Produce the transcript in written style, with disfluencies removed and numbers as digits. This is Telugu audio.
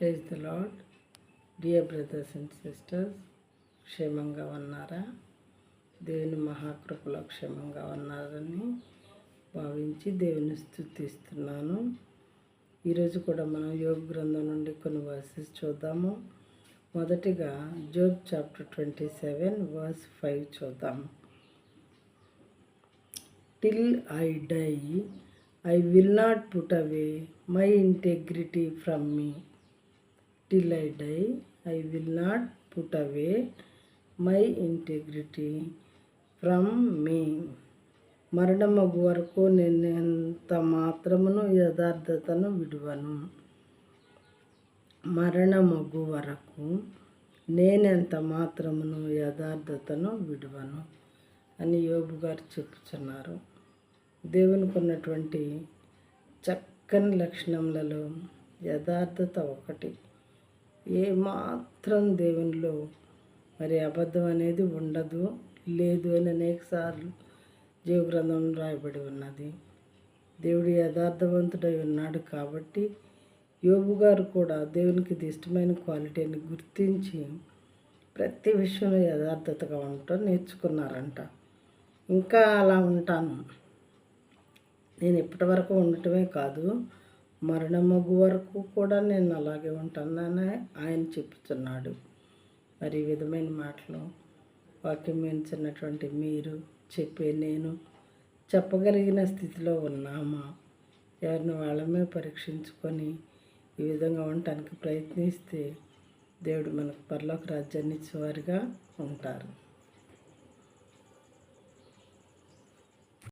Praise the Lord. Dear brothers and sisters, క్షేమంగా ఉన్నారా? దేవుని మహాకృపలో క్షేమంగా ఉన్నారని భావించి దేవుని స్తుతిస్తున్నాను. ఈరోజు కూడా మనం యోబు గ్రంథం నుండి కొన్ని వర్సెస్ చూద్దాము. మొదటిగా జోబ్ చాప్టర్ 27 verse 5 చూద్దాము. Till I die I will not put away my integrity from me. Till I die, I will not put away my integrity from me. మరణమగు వరకు నేను ఎంత మాత్రమును యథార్థతను విడువను. మరణమగు వరకు నేనెంత మాత్రమును యథార్థతను విడువను అని యోబు గారు చెప్పుచున్నారు. దేవునికి ఉన్నటువంటి చక్కని లక్షణములలో యథార్థత ఒకటి. ఏమాత్రం దేవునిలో మరి అబద్ధం అనేది ఉండదు, లేదు అని అనేకసార్లు జీవ గ్రంథంలో రాయబడి ఉన్నది. దేవుడు యథార్థవంతుడై ఉన్నాడు కాబట్టి యోబు గారు కూడా దేవునికి ఇది ఇష్టమైన క్వాలిటీని గుర్తించి ప్రతి విషయంలో యథార్థతగా ఉండటం నేర్చుకున్నారంట. ఇంకా అలా ఉంటాను, నేను ఇప్పటి వరకు ఉండటమే కాదు, మరణమగు వరకు కూడా నేను అలాగే ఉంటానని ఆయన చెప్తున్నాడు. మరి ఈ విధమైన మాటలు వాక్యం వింటున్నటువంటి మీరు, చెప్పే నేను చెప్పగలిగిన స్థితిలో ఉన్నామా? ఎవరిని వాళ్ళమే పరీక్షించుకొని ఈ విధంగా ఉండటానికి ప్రయత్నిస్తే దేవుడు మనకు పరలోక రాజ్యాన్ని ఇచ్చేవారుగా ఉంటారు.